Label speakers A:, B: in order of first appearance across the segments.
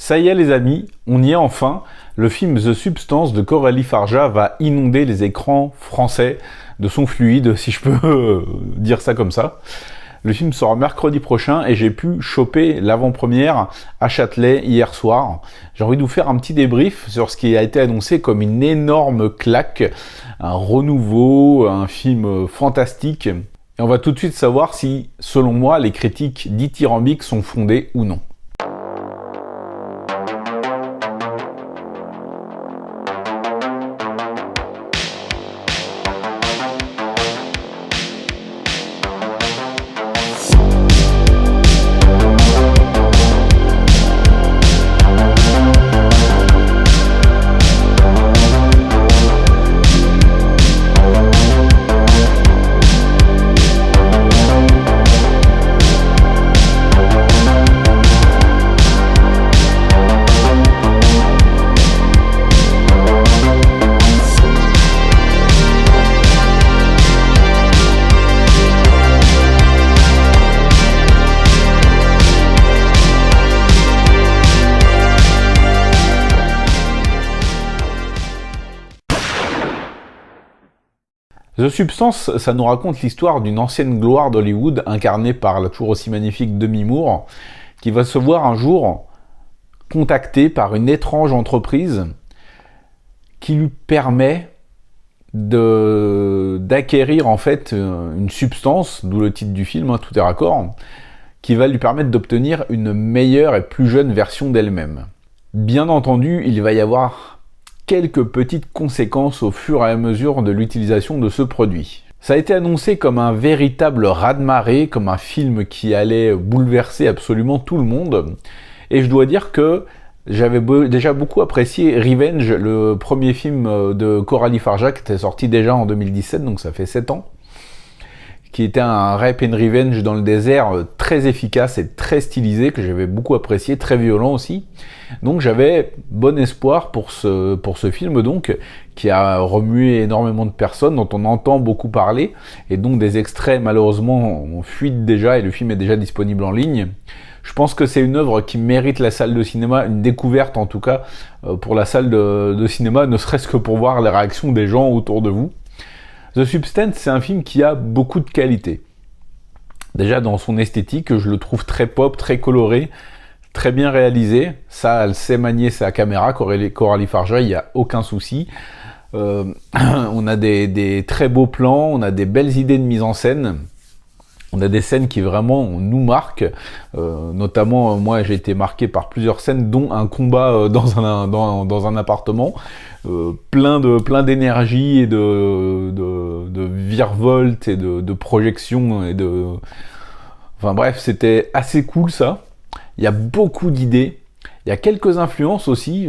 A: Ça y est les amis, on y est enfin. Le film The Substance de Coralie Farja va inonder les écrans français de son fluide, si je peux dire ça comme ça. Le film sort mercredi prochain et j'ai pu choper l'avant-première à Châtelet hier soir. J'ai envie de vous faire un petit débrief sur ce qui a été annoncé comme une énorme claque, un renouveau, un film fantastique. Et on va tout de suite savoir si, selon moi, les critiques dithyrambiques sont fondées ou non. The Substance, ça nous raconte l'histoire d'une ancienne gloire d'Hollywood, incarnée par la toujours aussi magnifique Demi Moore, qui va se voir un jour contactée par une étrange entreprise qui lui permet d'acquérir en fait une substance, d'où le titre du film, tout est raccord, qui va lui permettre d'obtenir une meilleure et plus jeune version d'elle-même. Bien entendu, il va y avoir quelques petites conséquences au fur et à mesure de l'utilisation de ce produit. Ça a été annoncé comme un véritable raz-de-marée, comme un film qui allait bouleverser absolument tout le monde. Et je dois dire que j'avais déjà beaucoup apprécié Revenge, le premier film de Coralie Farja qui était sorti déjà en 2017, donc ça fait 7 ans. Qui était un rape and revenge dans le désert très efficace et très stylisé, que j'avais beaucoup apprécié, très violent aussi. Donc j'avais bon espoir pour ce film donc, qui a remué énormément de personnes, dont on entend beaucoup parler, et dont des extraits malheureusement fuitent déjà, et le film est déjà disponible en ligne. Je pense que c'est une œuvre qui mérite la salle de cinéma, une découverte en tout cas, pour la salle de cinéma, ne serait-ce que pour voir les réactions des gens autour de vous. The Substance, c'est un film qui a beaucoup de qualité. Déjà dans son esthétique, je le trouve très pop, très coloré, très bien réalisé. Ça, elle sait manier sa caméra, Coralie Farja, il n'y a aucun souci. On a des très beaux plans, on a des belles idées de mise en scène. On a des scènes qui vraiment nous marquent, notamment moi j'ai été marqué par plusieurs scènes, dont un combat dans un appartement, plein d'énergie et de virevolte et de projection et enfin bref, c'était assez cool ça. Il y a beaucoup d'idées, il y a quelques influences aussi.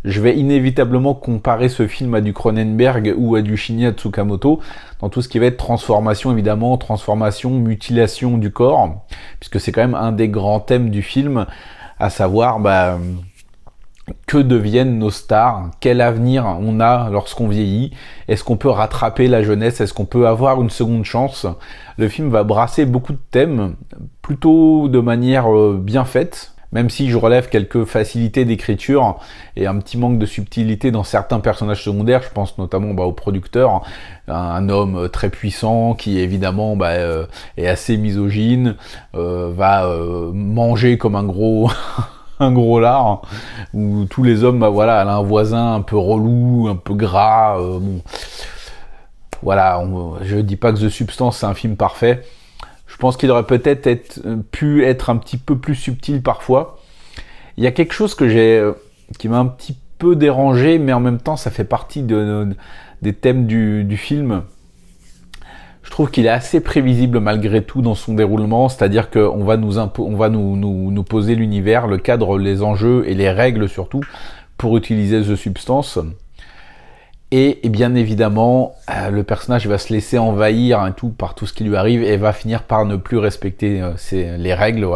A: Je vais inévitablement comparer ce film à du Cronenberg ou à du Shinya Tsukamoto dans tout ce qui va être transformation, évidemment, transformation, mutilation du corps, puisque c'est quand même un des grands thèmes du film, à savoir que deviennent nos stars, quel avenir on a lorsqu'on vieillit, est-ce qu'on peut rattraper la jeunesse, est-ce qu'on peut avoir une seconde chance. Le film va brasser beaucoup de thèmes, plutôt de manière bien faite, même si je relève quelques facilités d'écriture et un petit manque de subtilité dans certains personnages secondaires. Je pense notamment au producteur, un homme très puissant qui évidemment est assez misogyne, va manger comme un gros un gros lard, où tous les hommes, elle a un voisin un peu relou, un peu gras. Je dis pas que The Substance c'est un film parfait. Je pense qu'il aurait peut-être pu être un petit peu plus subtil parfois. Il y a quelque chose qui m'a un petit peu dérangé, mais en même temps ça fait partie des thèmes du film. Je trouve qu'il est assez prévisible malgré tout dans son déroulement, c'est-à-dire qu'on va nous poser l'univers, le cadre, les enjeux et les règles surtout pour utiliser The Substance. Et bien évidemment, le personnage va se laisser envahir par tout ce qui lui arrive et va finir par ne plus respecter les règles,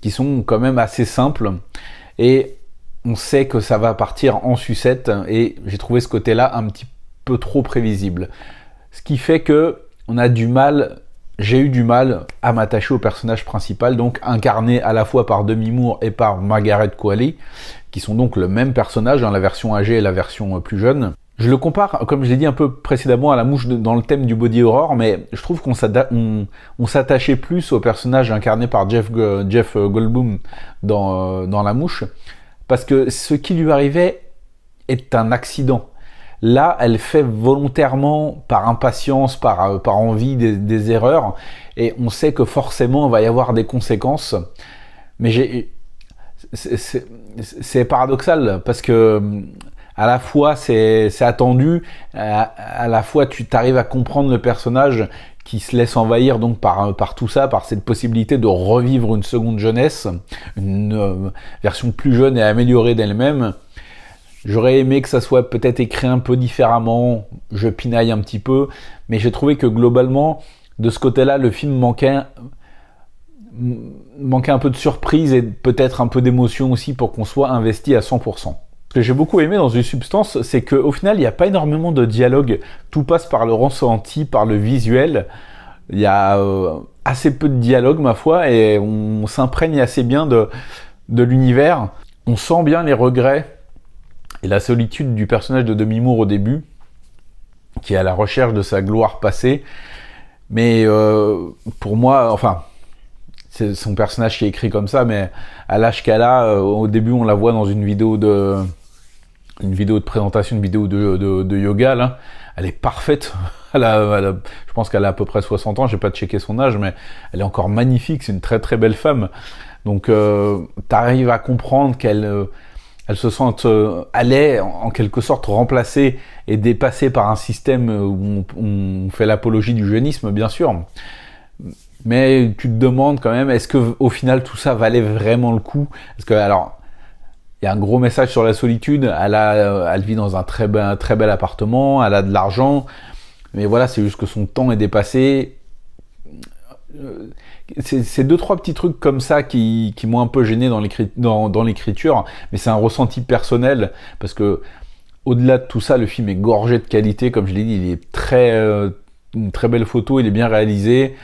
A: qui sont quand même assez simples. Et on sait que ça va partir en sucette et j'ai trouvé ce côté-là un petit peu trop prévisible. Ce qui fait que on a du mal, j'ai eu du mal à m'attacher au personnage principal, donc incarné à la fois par Demi Moore et par Margaret Qualley, qui sont donc le même personnage dans la version âgée et la version plus jeune. Je le compare, comme je l'ai dit un peu précédemment, à La Mouche dans le thème du body horror, mais je trouve qu'on s'attachait plus au personnage incarné par Jeff Goldblum dans La Mouche, parce que ce qui lui arrivait est un accident. Là, elle fait volontairement, par impatience, par envie, des erreurs, et on sait que forcément, il va y avoir des conséquences. Mais c'est paradoxal, parce que à la fois c'est attendu, à la fois tu t'arrives à comprendre le personnage qui se laisse envahir donc par tout ça, par cette possibilité de revivre une seconde jeunesse, une version plus jeune et améliorée d'elle-même. J'aurais aimé que ça soit peut-être écrit un peu différemment, je pinaille un petit peu, mais j'ai trouvé que globalement, de ce côté-là, le film manquait un peu de surprise et peut-être un peu d'émotion aussi pour qu'on soit investi à 100%. Ce que j'ai beaucoup aimé dans une substance, c'est qu'au final, il n'y a pas énormément de dialogue. Tout passe par le ressenti, par le visuel. Il y a assez peu de dialogue, ma foi, et on s'imprègne assez bien de l'univers. On sent bien les regrets et la solitude du personnage de Demi Moore au début, qui est à la recherche de sa gloire passée. Mais pour moi, enfin, c'est son personnage qui est écrit comme ça, mais à l'âge qu'elle a, au début on la voit dans une vidéo de présentation, une vidéo de yoga, là. Elle est parfaite. Je pense qu'elle a à peu près 60 ans, j'ai pas checké son âge, mais elle est encore magnifique, c'est une très très belle femme. Donc t'arrives à comprendre qu'elle se sente, elle est en quelque sorte remplacée et dépassée par un système où on fait l'apologie du jeunisme, bien sûr. Mais tu te demandes quand même, est-ce que au final tout ça valait vraiment le coup? Parce que alors, il y a un gros message sur la solitude. Elle vit dans un très bel appartement, elle a de l'argent, mais voilà, c'est juste que son temps est dépassé. C'est deux trois petits trucs comme ça qui m'ont un peu gêné dans l'écriture, mais c'est un ressenti personnel parce que au-delà de tout ça, le film est gorgé de qualité, comme je l'ai dit, il est une très belle photo, il est bien réalisé.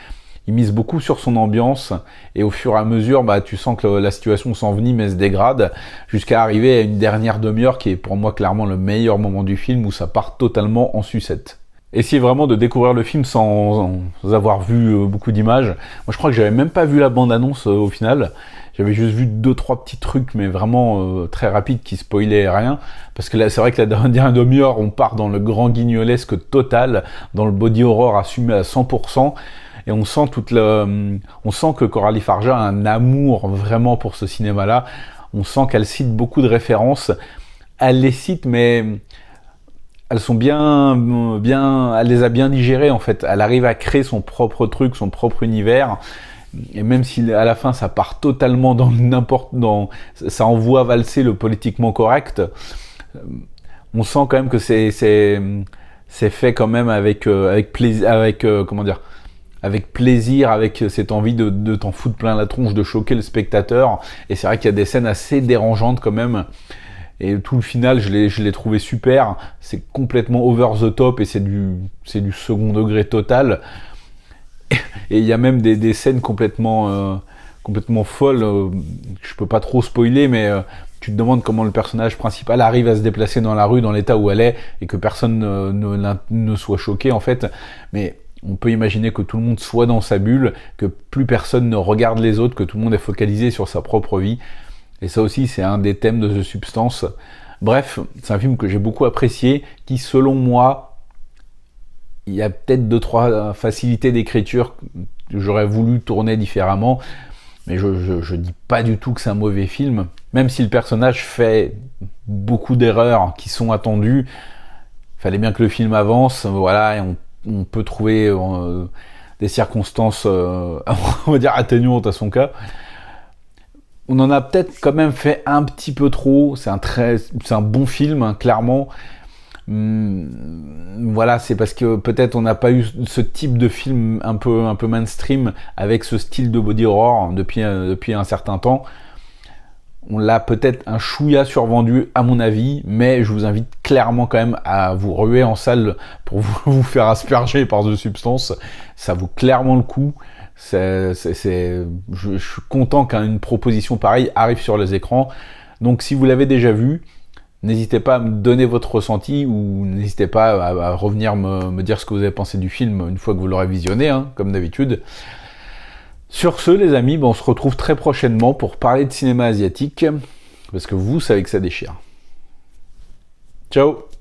A: Il mise beaucoup sur son ambiance et au fur et à mesure, tu sens que la situation s'envenime et se dégrade jusqu'à arriver à une dernière demi-heure qui est pour moi clairement le meilleur moment du film où ça part totalement en sucette. Essayez vraiment de découvrir le film sans avoir vu beaucoup d'images. Moi je crois que j'avais même pas vu la bande-annonce au final. J'avais juste vu 2-3 petits trucs mais vraiment très rapides qui spoilaient rien. Parce que là c'est vrai que la dernière demi-heure on part dans le grand guignolesque total, dans le body horror assumé à 100%. Et on sent que Coralie Farja a un amour vraiment pour ce cinéma-là. On sent qu'elle cite beaucoup de références. Elle les cite, mais elles sont elle les a bien digérées en fait. Elle arrive à créer son propre truc, son propre univers. Et même si à la fin ça part totalement ça envoie valser le politiquement correct, on sent quand même que c'est fait quand même avec plaisir, avec plaisir, avec cette envie de t'en foutre plein la tronche, de choquer le spectateur. Et c'est vrai qu'il y a des scènes assez dérangeantes quand même. Et tout le final, je l'ai trouvé super. C'est complètement over the top et c'est du second degré total. Et il y a même des scènes complètement folles. Je peux pas trop spoiler, mais tu te demandes comment le personnage principal arrive à se déplacer dans la rue, dans l'état où elle est, et que personne ne soit choqué en fait. Mais on peut imaginer que tout le monde soit dans sa bulle, que plus personne ne regarde les autres, que tout le monde est focalisé sur sa propre vie. Et ça aussi, c'est un des thèmes de The Substance. Bref, c'est un film que j'ai beaucoup apprécié, qui selon moi, il y a peut-être 2-3 facilités d'écriture que j'aurais voulu tourner différemment, mais je dis pas du tout que c'est un mauvais film, même si le personnage fait beaucoup d'erreurs qui sont attendues. Il fallait bien que le film avance, voilà, et on peut trouver des circonstances, on va dire, atténuantes à son cas. On en a peut-être quand même fait un petit peu trop. C'est un bon film, hein, clairement. Voilà, c'est parce que peut-être on n'a pas eu ce type de film un peu mainstream avec ce style de body horror depuis un certain temps. On l'a peut-être un chouïa survendu à mon avis, mais je vous invite clairement quand même à vous ruer en salle pour vous faire asperger par The Substance. Ça vaut clairement le coup. Je suis content qu'une proposition pareille arrive sur les écrans. Donc si vous l'avez déjà vu, n'hésitez pas à me donner votre ressenti ou n'hésitez pas à revenir me dire ce que vous avez pensé du film une fois que vous l'aurez visionné, hein, comme d'habitude. Sur ce, les amis, on se retrouve très prochainement pour parler de cinéma asiatique, parce que vous savez que ça déchire. Ciao!